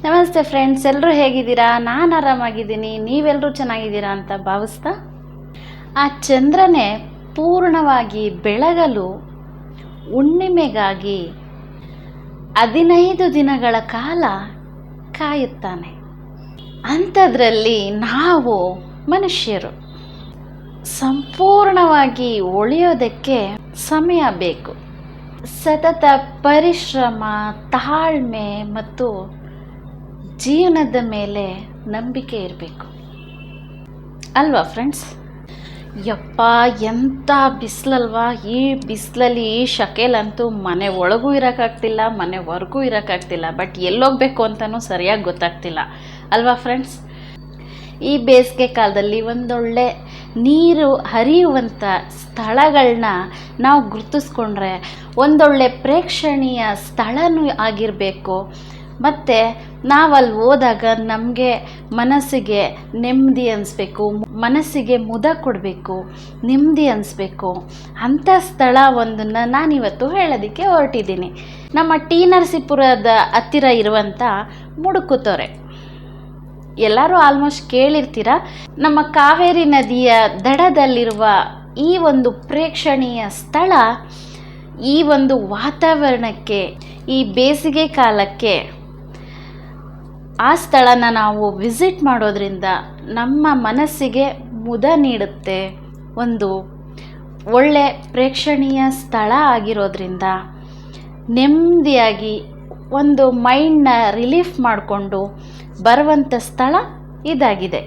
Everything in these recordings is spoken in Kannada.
ನಮಸ್ತೆ ಫ್ರೆಂಡ್ಸ್, ಎಲ್ಲರೂ ಹೇಗಿದ್ದೀರಾ? ನಾನು ಆರಾಮಾಗಿದ್ದೀನಿ. ನೀವೆಲ್ಲರೂ ಚೆನ್ನಾಗಿದ್ದೀರಾ ಅಂತ ಭಾವಿಸ್ತಾ, ಆ ಚಂದ್ರನೇ ಪೂರ್ಣವಾಗಿ ಬೆಳಗಲು ಹುಣ್ಣಿಮೆಗಾಗಿ 15 ದಿನಗಳ ಕಾಲ ಕಾಯುತ್ತಾನೆ. ಅಂಥದ್ರಲ್ಲಿ ನಾವು ಮನುಷ್ಯರು ಸಂಪೂರ್ಣವಾಗಿ ಉಳಿಯೋದಕ್ಕೆ ಸಮಯ ಬೇಕು. ಸತತ ಪರಿಶ್ರಮ, ತಾಳ್ಮೆ ಮತ್ತು ಜೀವನದ ಮೇಲೆ ನಂಬಿಕೆ ಇರಬೇಕು ಅಲ್ವಾ ಫ್ರೆಂಡ್ಸ್? ಯಪ್ಪ, ಎಂಥ ಬಿಸಿಲಲ್ವಾ! ಈ ಬಿಸಿಲಲ್ಲಿ, ಈ ಶಕೆಲಂತೂ ಮನೆ ಒಳಗೂ ಇರೋಕ್ಕಾಗ್ತಿಲ್ಲ, ಮನೆ ಹೊರಗೂ ಇರೋಕ್ಕಾಗ್ತಿಲ್ಲ. ಬಟ್ ಎಲ್ಲೋಗ್ಬೇಕು ಅಂತಲೂ ಸರಿಯಾಗಿ ಗೊತ್ತಾಗ್ತಿಲ್ಲ ಅಲ್ವಾ ಫ್ರೆಂಡ್ಸ್? ಈ ಬೇಸಿಗೆ ಕಾಲದಲ್ಲಿ ಒಂದೊಳ್ಳೆ ನೀರು ಹರಿಯುವಂಥ ಸ್ಥಳಗಳನ್ನ ನಾವು ಗುರುತಿಸ್ಕೊಂಡ್ರೆ ಒಂದೊಳ್ಳೆ ಪ್ರೇಕ್ಷಣೀಯ ಸ್ಥಳನೂ ಆಗಿರಬೇಕು. ಮತ್ತು ನಾವಲ್ಲಿ ಹೋದಾಗ ನಮಗೆ ಮನಸ್ಸಿಗೆ ನೆಮ್ಮದಿ ಅನಿಸ್ಬೇಕು, ಮನಸ್ಸಿಗೆ ಮುದ ಕೊಡಬೇಕು, ನೆಮ್ಮದಿ ಅನಿಸ್ಬೇಕು. ಅಂಥ ಸ್ಥಳ ಒಂದನ್ನು ನಾನಿವತ್ತು ಹೇಳೋದಕ್ಕೆ ಹೊರಟಿದ್ದೀನಿ. ನಮ್ಮ ಟಿ ನರಸೀಪುರದ ಹತ್ತಿರ ಇರುವಂಥ ಮುಡುಕುತೊರೆ ಎಲ್ಲರೂ ಆಲ್ಮೋಸ್ಟ್ ಕೇಳಿರ್ತೀರ. ನಮ್ಮ ಕಾವೇರಿ ನದಿಯ ದಡದಲ್ಲಿರುವ ಈ ಒಂದು ಪ್ರೇಕ್ಷಣೀಯ ಸ್ಥಳ ಈ ಒಂದು ವಾತಾವರಣಕ್ಕೆ, ಈ ಬೇಸಿಗೆ ಕಾಲಕ್ಕೆ ಆ ಸ್ಥಳನ ನಾವು ವಿಸಿಟ್ ಮಾಡೋದ್ರಿಂದ ನಮ್ಮ ಮನಸ್ಸಿಗೆ ಮುದ ನೀಡುತ್ತೆ. ಒಂದು ಒಳ್ಳೆ ಪ್ರೇಕ್ಷಣೀಯ ಸ್ಥಳ ಆಗಿರೋದ್ರಿಂದ ನೆಮ್ಮದಿಯಾಗಿ ಒಂದು ಮೈಂಡ್ನ ರಿಲೀಫ್ ಮಾಡಿಕೊಂಡು ಬರುವಂಥ ಸ್ಥಳ ಇದಾಗಿದೆ.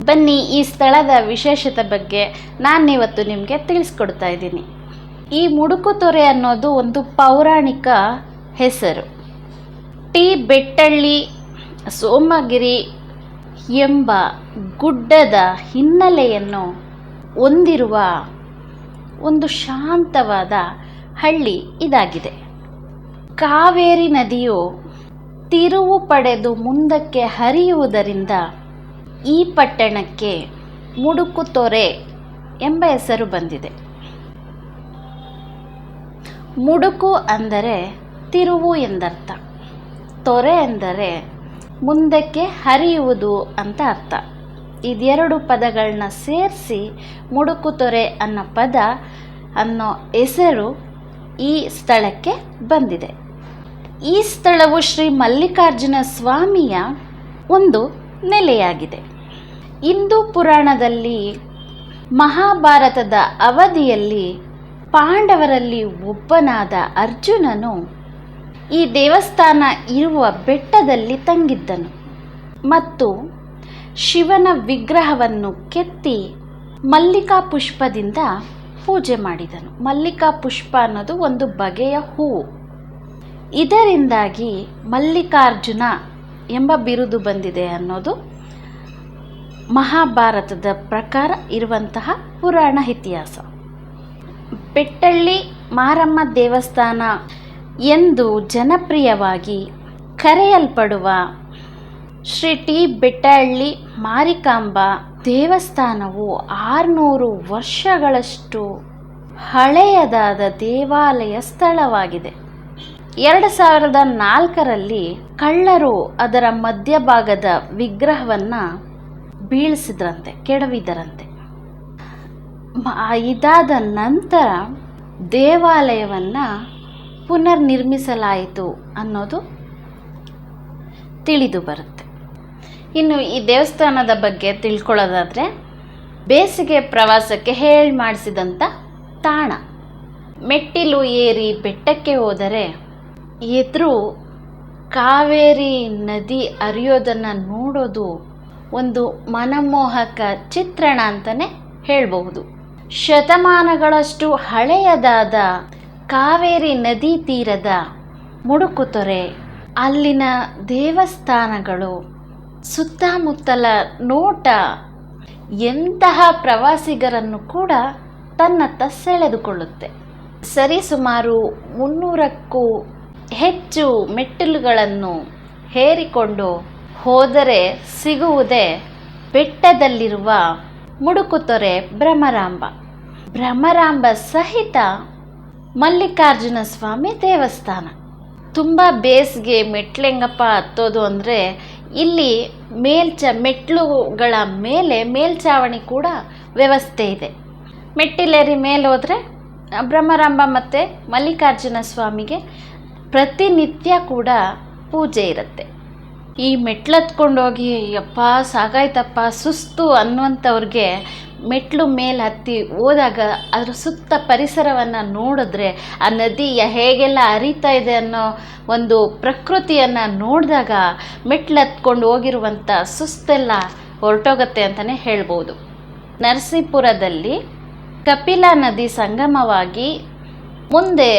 ಬನ್ನಿ, ಈ ಸ್ಥಳದ ವಿಶೇಷತೆ ಬಗ್ಗೆ ನಾನಿವತ್ತು ನಿಮಗೆ ತಿಳಿಸ್ಕೊಡ್ತಾ ಇದ್ದೀನಿ. ಈ ಮುಡುಕುತೊರೆ ಅನ್ನೋದು ಒಂದು ಪೌರಾಣಿಕ ಹೆಸರು. ಟಿ ಬೆಟ್ಟಳ್ಳಿ ಸೋಮಗಿರಿ ಎಂಬ ಗುಡ್ಡದ ಹಿನ್ನೆಲೆಯನ್ನು ಹೊಂದಿರುವ ಒಂದು ಶಾಂತವಾದ ಹಳ್ಳಿ ಇದಾಗಿದೆ. ಕಾವೇರಿ ನದಿಯು ತಿರುವು ಪಡೆದು ಮುಂದಕ್ಕೆ ಹರಿಯುವುದರಿಂದ ಈ ಪಟ್ಟಣಕ್ಕೆ ಮುಡುಕುತೊರೆ ಎಂಬ ಹೆಸರು ಬಂದಿದೆ. ಮುಡುಕು ಅಂದರೆ ತಿರುವು ಎಂದರ್ಥ, ತೊರೆ ಎಂದರೆ ಮುಂದಕ್ಕೆ ಹರಿಯುವುದು ಅಂತ ಅರ್ಥ. ಇದೆರಡು ಪದಗಳನ್ನ ಸೇರಿಸಿ ಮುಡುಕುತೊರೆ ಅನ್ನೋ ಪದ ಅನ್ನೋ ಹೆಸರು ಈ ಸ್ಥಳಕ್ಕೆ ಬಂದಿದೆ. ಈ ಸ್ಥಳವು ಶ್ರೀ ಮಲ್ಲಿಕಾರ್ಜುನ ಸ್ವಾಮಿಯ ಒಂದು ನೆಲೆಯಾಗಿದೆ. ಹಿಂದೂ ಪುರಾಣದಲ್ಲಿ ಮಹಾಭಾರತದ ಅವಧಿಯಲ್ಲಿ ಪಾಂಡವರಲ್ಲಿ ಒಬ್ಬನಾದ ಅರ್ಜುನನು ಈ ದೇವಸ್ಥಾನ ಇರುವ ಬೆಟ್ಟದಲ್ಲಿ ತಂಗಿದ್ದನು ಮತ್ತು ಶಿವನ ವಿಗ್ರಹವನ್ನು ಕೆತ್ತಿ ಮಲ್ಲಿಕಾ ಪುಷ್ಪದಿಂದ ಪೂಜೆ ಮಾಡಿದನು. ಮಲ್ಲಿಕಾ ಪುಷ್ಪ ಅನ್ನೋದು ಒಂದು ಬಗೆಯ ಹೂವು. ಇದರಿಂದಾಗಿ ಮಲ್ಲಿಕಾರ್ಜುನ ಎಂಬ ಬಿರುದು ಬಂದಿದೆ ಅನ್ನೋದು ಮಹಾಭಾರತದ ಪ್ರಕಾರ ಇರುವಂತಹ ಪುರಾಣ ಇತಿಹಾಸ. ಬೆಟ್ಟಳ್ಳಿ ಮಾರಮ್ಮ ದೇವಸ್ಥಾನ ಎಂದು ಜನಪ್ರಿಯವಾಗಿ ಕರೆಯಲ್ಪಡುವ ಶ್ರೀ ಟಿ ಬೆಟ್ಟಳ್ಳಿ ಮಾರಿಕಾಂಬ ದೇವಸ್ಥಾನವು 600 ವರ್ಷಗಳಷ್ಟು ಹಳೆಯದಾದ ದೇವಾಲಯ ಸ್ಥಳವಾಗಿದೆ. 2004ರಲ್ಲಿ ಕಳ್ಳರು ಅದರ ಮಧ್ಯಭಾಗದ ವಿಗ್ರಹವನ್ನು ಬೀಳಿಸಿದ್ರಂತೆ, ಕೆಡವಿದರಂತೆ. ಇದಾದ ನಂತರ ದೇವಾಲಯವನ್ನು ಪುನರ್ನಿರ್ಮಿಸಲಾಯಿತು ಅನ್ನೋದು ತಿಳಿದು ಬರುತ್ತೆ. ಇನ್ನು ಈ ದೇವಸ್ಥಾನದ ಬಗ್ಗೆ ತಿಳ್ಕೊಳ್ಳೋದಾದರೆ, ಬೇಸಿಗೆ ಪ್ರವಾಸಕ್ಕೆ ಹೇಳಿ ಮಾಡಿಸಿದಂಥ ತಾಣ. ಮೆಟ್ಟಿಲು ಏರಿ ಬೆಟ್ಟಕ್ಕೆ ಹೋದರೆ ಎದುರು ಕಾವೇರಿ ನದಿ ಹರಿಯೋದನ್ನು ನೋಡೋದು ಒಂದು ಮನಮೋಹಕ ಚಿತ್ರಣ ಅಂತಲೇ ಹೇಳಬಹುದು. ಶತಮಾನಗಳಷ್ಟು ಹಳೆಯದಾದ ಕಾವೇರಿ ನದಿ ತೀರದ ಮುಡುಕುತೊರೆ, ಅಲ್ಲಿನ ದೇವಸ್ಥಾನಗಳು, ಸುತ್ತಮುತ್ತಲ ನೋಟ ಎಂತಹ ಪ್ರವಾಸಿಗರನ್ನು ಕೂಡ ತನ್ನತ್ತ ಸೆಳೆದುಕೊಳ್ಳುತ್ತೆ. ಸರಿಸುಮಾರು 300ಕ್ಕೂ ಹೆಚ್ಚು ಮೆಟ್ಟಿಲುಗಳನ್ನು ಹೇರಿಕೊಂಡು ಹೋದರೆ ಸಿಗುವುದೇ ಬೆಟ್ಟದಲ್ಲಿರುವ ಮುಡುಕುತೊರೆ ಭ್ರಮರಾಂಬ. ಭ್ರಮರಾಂಬ ಸಹಿತ ಮಲ್ಲಿಕಾರ್ಜುನ ಸ್ವಾಮಿ ದೇವಸ್ಥಾನ. ತುಂಬ ಬೇಸಿಗೆ ಮೆಟ್ಲೆಂಗಪ್ಪ ಹತ್ತೋದು ಅಂದರೆ ಇಲ್ಲಿ ಮೆಟ್ಲುಗಳ ಮೇಲೆ ಮೇಲ್ಛಾವಣಿ ಕೂಡ ವ್ಯವಸ್ಥೆ ಇದೆ. ಮೆಟ್ಟಿಲೇರಿ ಮೇಲೆ ಹೋದರೆ ಬ್ರಹ್ಮರಾಂಬ ಮತ್ತು ಮಲ್ಲಿಕಾರ್ಜುನ ಸ್ವಾಮಿಗೆ ಪ್ರತಿನಿತ್ಯ ಕೂಡ ಪೂಜೆ ಇರುತ್ತೆ. ಈ ಮೆಟ್ಲತ್ಕೊಂಡೋಗಿ ಯಪ್ಪ ಸಾಕಾಯ್ತಪ್ಪ ಸುಸ್ತು ಅನ್ನುವಂಥವ್ರಿಗೆ ಮೆಟ್ಲು ಮೇಲೆ ಹತ್ತಿ ಹೋದಾಗ ಅದರ ಸುತ್ತ ಪರಿಸರವನ್ನು ನೋಡಿದ್ರೆ ಆ ನದಿ ಹೇಗೆಲ್ಲ ಹರಿತಾ ಇದೆ ಅನ್ನೋ ಒಂದು ಪ್ರಕೃತಿಯನ್ನು ನೋಡಿದಾಗ ಮೆಟ್ಲು ಹತ್ಕೊಂಡು ಹೋಗಿರುವಂಥ ಸುಸ್ತೆಲ್ಲ ಹೊರಟೋಗುತ್ತೆ ಅಂತಲೇ ಹೇಳ್ಬೋದು. ನರಸೀಪುರದಲ್ಲಿ ಕಪಿಲಾ ನದಿ ಸಂಗಮವಾಗಿ ಮುಂದೆ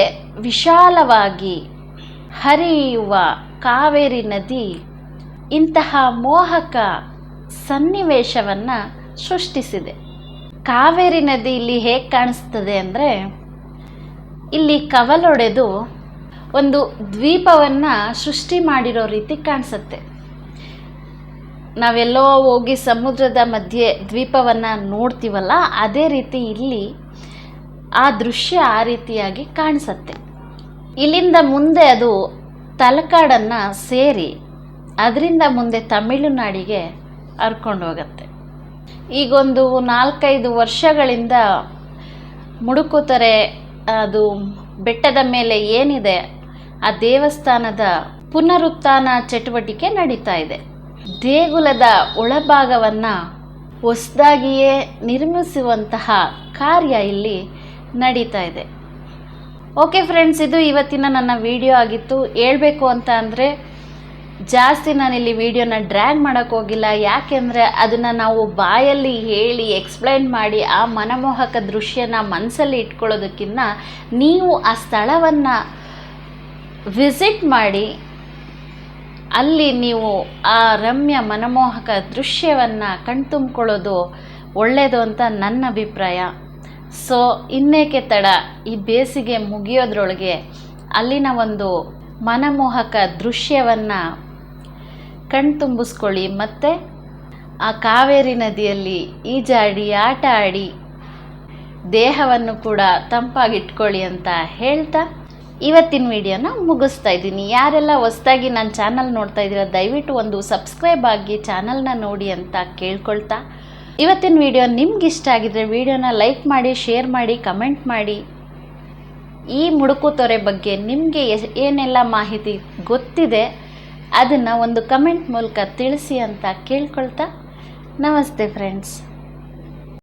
ವಿಶಾಲವಾಗಿ ಹರಿಯುವ ಕಾವೇರಿ ನದಿ ಇಂತಹ ಮೋಹಕ ಸನ್ನಿವೇಶವನ್ನು ಸೃಷ್ಟಿಸಿದೆ. ಕಾವೇರಿ ನದಿ ಇಲ್ಲಿ ಹೇಗೆ ಕಾಣಿಸ್ತದೆ ಅಂದರೆ ಇಲ್ಲಿ ಕವಲೊಡೆದು ಒಂದು ದ್ವೀಪವನ್ನು ಸೃಷ್ಟಿ ಮಾಡಿರೋ ರೀತಿ ಕಾಣಿಸುತ್ತೆ. ನಾವೆಲ್ಲೋ ಹೋಗಿ ಸಮುದ್ರದ ಮಧ್ಯೆ ದ್ವೀಪವನ್ನು ನೋಡ್ತೀವಲ್ಲ, ಅದೇ ರೀತಿ ಇಲ್ಲಿ ಆ ದೃಶ್ಯ ಆ ರೀತಿಯಾಗಿ ಕಾಣಿಸುತ್ತೆ. ಇಲ್ಲಿಂದ ಮುಂದೆ ಅದು ತಲಕಾಡನ್ನು ಸೇರಿ ಅದರಿಂದ ಮುಂದೆ ತಮಿಳುನಾಡಿಗೆ ಹರ್ಕೊಂಡು ಹೋಗುತ್ತೆ. ಈಗೊಂದು 4-5 ವರ್ಷಗಳಿಂದ ಮುಡುಕುತೊರೆ ಅದು ಬೆಟ್ಟದ ಮೇಲೆ ಏನಿದೆ ಆ ದೇವಸ್ಥಾನದ ಪುನರುತ್ಥಾನ ಚಟುವಟಿಕೆ ನಡೀತಾ ಇದೆ. ದೇಗುಲದ ಒಳಭಾಗವನ್ನು ಹೊಸದಾಗಿಯೇ ನಿರ್ಮಿಸುವಂತಹ ಕಾರ್ಯ ಇಲ್ಲಿ ನಡೀತಾ ಇದೆ. ಓಕೆ ಫ್ರೆಂಡ್ಸ್, ಇದು ಇವತ್ತಿನ ನನ್ನ ವಿಡಿಯೋ ಆಗಿತ್ತು. ಹೇಳಬೇಕು ಅಂತ ಅಂದರೆ ಜಾಸ್ತಿ ನಾನಿಲ್ಲಿ ವಿಡಿಯೋನ ಡ್ರ್ಯಾಗ್ ಮಾಡೋಕ್ಕೆ ಹೋಗಿಲ್ಲ. ಯಾಕೆಂದರೆ ಅದನ್ನು ನಾವು ಬಾಯಲ್ಲಿ ಹೇಳಿ ಎಕ್ಸ್ಪ್ಲೈನ್ ಮಾಡಿ ಆ ಮನಮೋಹಕ ದೃಶ್ಯನ ಮನಸ್ಸಲ್ಲಿ ಇಟ್ಕೊಳ್ಳೋದಕ್ಕಿಂತ ನೀವು ಆ ಸ್ಥಳವನ್ನು ವಿಸಿಟ್ ಮಾಡಿ ಅಲ್ಲಿ ನೀವು ಆ ರಮ್ಯ ಮನಮೋಹಕ ದೃಶ್ಯವನ್ನು ಕಣ್ತುಂಬ್ಕೊಳ್ಳೋದು ಒಳ್ಳೆಯದು ಅಂತ ನನ್ನ ಅಭಿಪ್ರಾಯ. ಸೊ ಇನ್ನೇಕೆ ತಡ, ಈ ಬೇಸಿಗೆ ಮುಗಿಯೋದ್ರೊಳಗೆ ಅಲ್ಲಿನ ಒಂದು ಮನಮೋಹಕ ದೃಶ್ಯವನ್ನು ಕಣ್ತುಂಬಿಸ್ಕೊಳ್ಳಿ ಮತ್ತು ಆ ಕಾವೇರಿ ನದಿಯಲ್ಲಿ ಈಜಾಡಿ ಆಟ ಆಡಿ ದೇಹವನ್ನು ಕೂಡ ತಂಪಾಗಿಟ್ಕೊಳ್ಳಿ ಅಂತ ಹೇಳ್ತಾ ಇವತ್ತಿನ ವಿಡಿಯೋನ ಮುಗಿಸ್ತಾ ಇದ್ದೀನಿ. ಯಾರೆಲ್ಲ ಹೊಸದಾಗಿ ನನ್ನ ಚಾನಲ್ ನೋಡ್ತಾ ಇದ್ದೀರಾ ದಯವಿಟ್ಟು ಒಂದು ಸಬ್ಸ್ಕ್ರೈಬ್ ಆಗಿ ಚಾನಲ್ನ ನೋಡಿ ಅಂತ ಕೇಳ್ಕೊಳ್ತಾ, ಇವತ್ತಿನ ವಿಡಿಯೋ ನಿಮ್ಗೆ ಇಷ್ಟ ಆಗಿದ್ರೆ ವಿಡಿಯೋನ ಲೈಕ್ ಮಾಡಿ, ಶೇರ್ ಮಾಡಿ, ಕಮೆಂಟ್ ಮಾಡಿ. ಈ ಮುಡುಕುತೊರೆ ಬಗ್ಗೆ ನಿಮಗೆ ಏನೆಲ್ಲ ಮಾಹಿತಿ ಗೊತ್ತಿದೆ ಅದನ್ನು ಒಂದು ಕಮೆಂಟ್ ಮೂಲಕ ತಿಳಿಸಿ ಅಂತ ಕೇಳ್ಕೊಳ್ತಾ ನಮಸ್ತೆ ಫ್ರೆಂಡ್ಸ್.